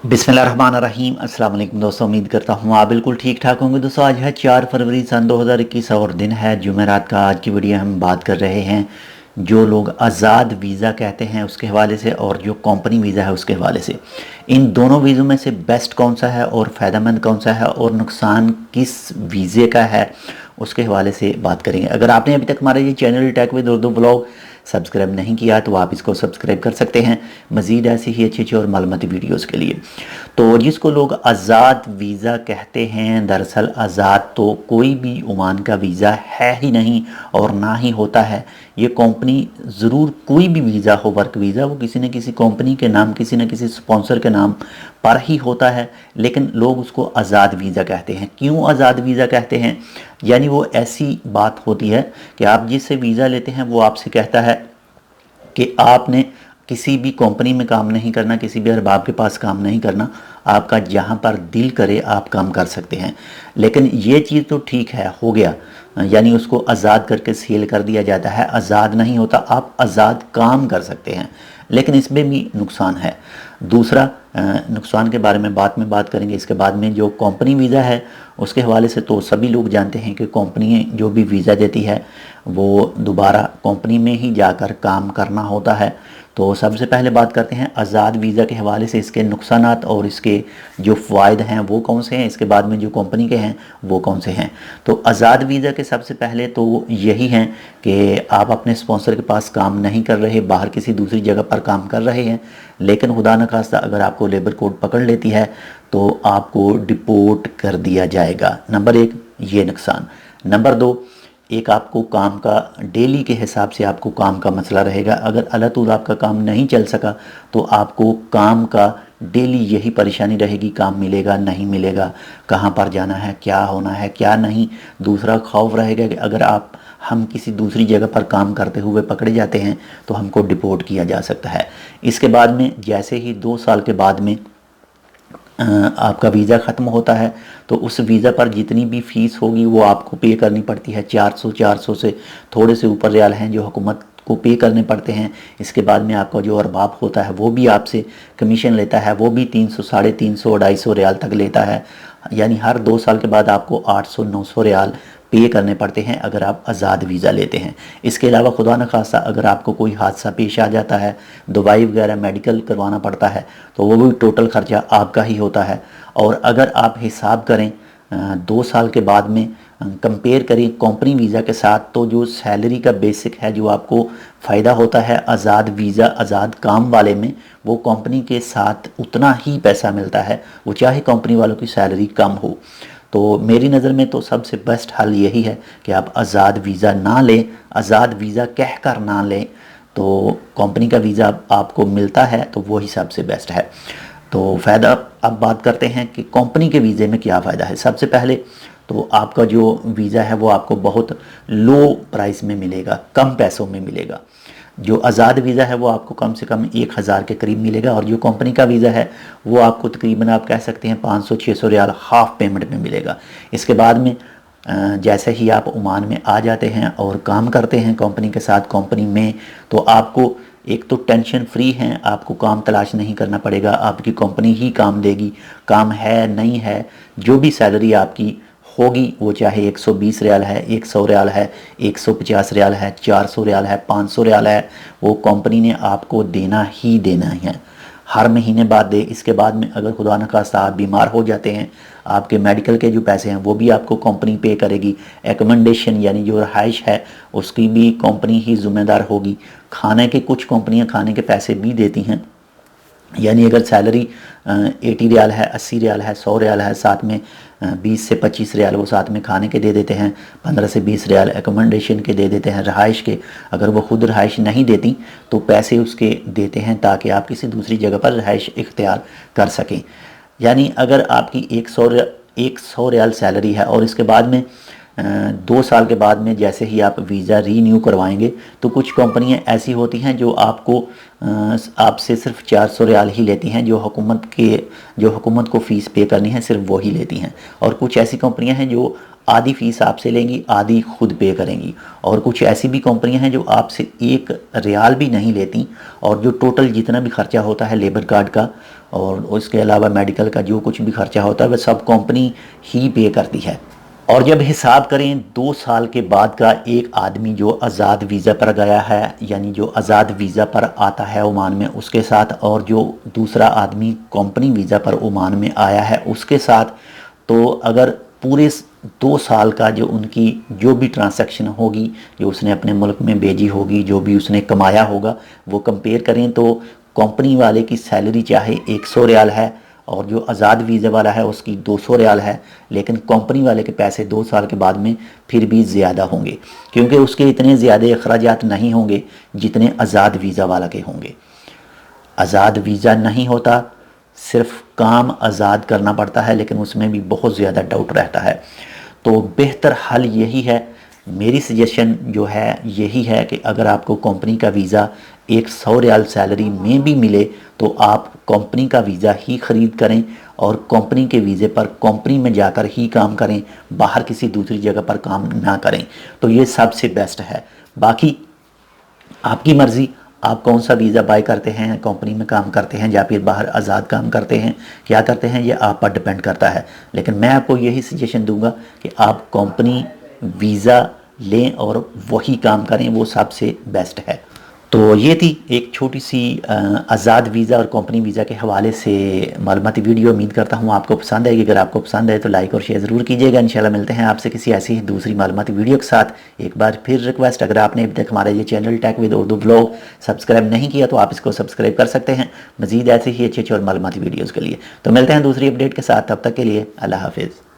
बिस्मिल्लाहिर्रहमानिर्रहीम। अस्सलाम वालेकुम दोस्तों, उम्मीद करता हूँ आप बिल्कुल ठीक ठाक होंगे। दोस्तों आज है 4 फरवरी सन 2021 और दिन है जुमेरात का। आज की वीडियो हम बात कर रहे हैं जो लोग आज़ाद वीज़ा कहते हैं उसके हवाले से और जो कंपनी वीज़ा है उसके हवाले से। इन दोनों वीज़ों में से बेस्ट कौन सा है और फ़ायदेमंद कौन सा है और नुकसान किस वीज़े का है उसके हवाले से बात करेंगे। अगर आपने अभी तक हमारा ये channel tech with Urdu blog subscribe नहीं किया तो आप इसको सब्सक्राइब कर सकते हैं मज़ीद ऐसी ही अच्छी और मालूमाती वीडियोस के लिए। तो जिसको लोग आज़ाद वीज़ा कहते हैं, दरअसल आज़ाद तो कोई भी ओमान का वीज़ा है ही नहीं और ना ही होता है। ये कंपनी ज़रूर कोई भी वीज़ा हो, वर्क वीज़ा, वो किसी न किसी कंपनी के नाम, किसी न किसी स्पॉन्सर के नाम पर ही होता है, लेकिन लोग उसको आज़ाद वीज़ा कहते हैं। क्यों आज़ाद वीज़ा कहते हैं? यानी वो ऐसी बात होती है कि आप जिससे वीज़ा लेते हैं वो आपसे कहता है कि आपने किसी भी कंपनी में काम नहीं करना, किसी भी अरबाब के पास काम नहीं करना, आपका जहाँ पर दिल करे आप काम कर सकते हैं। लेकिन ये चीज़ तो ठीक है, हो गया, यानी उसको आज़ाद करके सेल कर दिया जाता है। आज़ाद नहीं होता, आप आज़ाद काम कर सकते हैं, लेकिन इसमें भी नुकसान है। दूसरा नुकसान के बारे में बाद में बात करेंगे। इसके बाद में जो कंपनी वीज़ा है उसके हवाले से तो सभी लोग जानते हैं कि कंपनी जो भी वीज़ा देती है वो दोबारा कंपनी में ही जाकर काम करना होता है। तो सबसे पहले बात करते हैं आज़ाद वीज़ा के हवाले से, इसके नुकसानात और इसके जो फ़ायदे हैं वो कौन से हैं, इसके बाद में जो कंपनी के हैं वो कौन से हैं। तो आज़ाद वीज़ा के सबसे पहले तो यही हैं कि आप अपने स्पॉन्सर के पास काम नहीं कर रहे, बाहर किसी दूसरी जगह पर काम कर रहे हैं, लेकिन खुदा न खास्ता अगर आपको लेबर कोड पकड़ लेती है तो आपको डिपोर्ट कर दिया जाएगा। नंबर एक ये नुकसान। नंबर दो, एक आपको काम का डेली के हिसाब से आपको काम का मसला रहेगा। अगर अल्लाह ताला आपका काम नहीं चल सका तो आपको काम का डेली यही परेशानी रहेगी, काम मिलेगा नहीं मिलेगा, कहाँ पर जाना है, क्या होना है क्या नहीं। दूसरा खौफ रहेगा कि अगर हम किसी दूसरी जगह पर काम करते हुए पकड़े जाते हैं तो हमको डिपोर्ट किया जा सकता है। इसके बाद में जैसे ही 2 साल के बाद में आपका वीज़ा ख़त्म होता है तो उस वीज़ा पर जितनी भी फ़ीस होगी वो आपको पे करनी पड़ती है। 400 से थोड़े से ऊपर रियाल हैं जो हुकूमत को पे करने पड़ते हैं। इसके बाद में आपका जो अरबाब होता है वो भी आपसे कमीशन लेता है, वो भी 300, 350, 250 रियाल तक लेता है। यानी हर 2 साल के बाद आपको 800-900 रियाल पे करने पड़ते हैं अगर आप आज़ाद वीज़ा लेते हैं। इसके अलावा खुदा न खास्ता अगर आपको कोई हादसा पेश आ जाता है, दवाई वगैरह मेडिकल करवाना पड़ता है, तो वो भी टोटल ख़र्चा आपका ही होता है। और अगर आप हिसाब करें 2 साल के बाद में कंपेयर करें कंपनी वीज़ा के साथ, तो जो सैलरी का बेसिक है जो आपको फ़ायदा होता है आज़ाद वीज़ा आज़ाद काम वाले में, वो कंपनी के साथ उतना ही पैसा मिलता है, वो चाहे कंपनी वालों की सैलरी कम हो। तो मेरी नज़र में तो सबसे बेस्ट हल यही है कि आप आज़ाद वीज़ा ना लें, आज़ाद वीज़ा कह कर ना लें। तो कंपनी का वीज़ा आपको मिलता है तो वही सबसे बेस्ट है। तो फ़ायदा अब बात करते हैं कि कंपनी के वीज़े में क्या फ़ायदा है। सबसे पहले तो आपका जो वीज़ा है वो आपको बहुत लो प्राइस में मिलेगा, कम पैसों में मिलेगा। जो आज़ाद वीज़ा है वो आपको कम से कम 1000 के करीब मिलेगा और जो कंपनी का वीज़ा है वो आपको तकरीबन आप कह सकते हैं 500-600 रियाल हाफ़ पेमेंट में मिलेगा। इसके बाद में जैसे ही आप ओमान में आ जाते हैं और काम करते हैं कंपनी के साथ, कंपनी में, तो आपको एक तो टेंशन फ्री हैं, आपको काम तलाश नहीं करना पड़ेगा, आपकी कंपनी ही काम देगी। काम है नहीं है, जो भी सैलरी आपकी होगी वो चाहे 120 रियाल है, 100 रियाल है, 150 रियाल है, 400 रियाल है, 500 रियाल है, वो कंपनी ने आपको देना ही देना है, हर महीने बाद दे। इसके बाद में अगर खुदा न खास्ता आप बीमार हो जाते हैं, आपके मेडिकल के जो पैसे हैं वो भी आपको कंपनी पे करेगी। एकोमोडेशन यानी जो रहाइश है उसकी भी कंपनी ही ज़िम्मेदार होगी। खाने के कुछ कंपनियां खाने के पैसे भी देती हैं, यानी अगर सैलरी 80 रियाल है, 80 रियाल है, 100 रियाल है, साथ में 20 से 25 रियाल वो साथ में खाने के दे देते हैं, 15 से 20 रियाल एकोमोडेशन के दे देते हैं, रहाइश के। अगर वो ख़ुद रहाइश नहीं देती तो पैसे उसके देते हैं ताकि आप किसी दूसरी जगह पर रहाइश इख्तियार कर सकें। यानी अगर आपकी 100 रियाल सैलरी है और इसके बाद में 2 साल के बाद में जैसे ही आप वीज़ा रीन्यू करवाएंगे तो कुछ कंपनियां ऐसी होती हैं जो आपको आपसे सिर्फ 400 रियाल ही लेती हैं, जो हुकूमत को फ़ीस पे करनी है सिर्फ वो ही लेती हैं। और कुछ ऐसी कंपनियां हैं जो आधी फ़ीस आपसे लेंगी, आधी खुद पे करेंगी। और कुछ ऐसी भी कंपनियां हैं जो आपसे 1 रियाल भी नहीं लेती, और जो टोटल जितना भी खर्चा होता है लेबर कार्ड का और उसके अलावा मेडिकल का जो कुछ भी खर्चा होता है वह सब कंपनी ही पे करती है। और जब हिसाब करें 2 साल के बाद का एक आदमी जो आज़ाद वीज़ा पर गया है, यानी जो आज़ाद वीज़ा पर आता है ओमान में उसके साथ, और जो दूसरा आदमी कंपनी वीज़ा पर ओमान में आया है उसके साथ, तो अगर पूरे 2 साल का जो उनकी जो भी ट्रांसैक्शन होगी, जो उसने अपने मुल्क में भेजी होगी, जो भी उसने कमाया होगा, वो कंपेयर करें तो कंपनी वाले की सैलरी चाहे 100 रियाल है और जो आज़ाद वीज़ा वाला है उसकी 200 रियाल है, लेकिन कंपनी वाले के पैसे 2 साल के बाद में फिर भी ज़्यादा होंगे, क्योंकि उसके इतने ज़्यादा अखराजात नहीं होंगे जितने आज़ाद वीज़ा वाला के होंगे। आज़ाद वीज़ा नहीं होता, सिर्फ काम आज़ाद करना पड़ता है, लेकिन उसमें भी बहुत ज़्यादा डाउट रहता है। तो बेहतर हल यही है, मेरी सजेशन जो है यही है कि अगर आपको कंपनी का वीज़ा 100 रियाल सैलरी में भी मिले तो आप कंपनी का वीज़ा ही ख़रीद करें और कंपनी के वीज़े पर कंपनी में जाकर ही काम करें, बाहर किसी दूसरी जगह पर काम ना करें। तो ये सबसे बेस्ट है। बाकी आपकी मर्ज़ी, आप कौन सा वीज़ा बाय करते हैं, कंपनी में काम करते हैं या फिर बाहर आज़ाद काम करते हैं, क्या करते हैं, ये आप पर डिपेंड करता है। लेकिन मैं आपको यही सजेशन दूंगा कि आप कंपनी वीज़ा लें और वही काम करें, वो सबसे बेस्ट है। तो ये थी एक छोटी सी आज़ाद वीज़ा और कंपनी वीज़ा के हवाले से मालूमाती वीडियो। उम्मीद करता हूँ आपको पसंद आएगी। अगर आपको पसंद आए तो लाइक और शेयर ज़रूर कीजिएगा। इंशाल्लाह मिलते हैं आपसे किसी ऐसी ही दूसरी मालूमाती वीडियो के साथ। एक बार फिर रिक्वेस्ट, अगर आपने अभी तक हमारा ये channel tech with Urdu blog subscribe नहीं किया तो आप इसको सब्सक्राइब कर सकते हैं मज़ीद ऐसे ही अच्छे और मालूमाती वीडियोज़ के लिए। तो मिलते हैं दूसरी अपडेट के साथ, तब तक के लिए अल्लाह हाफिज़।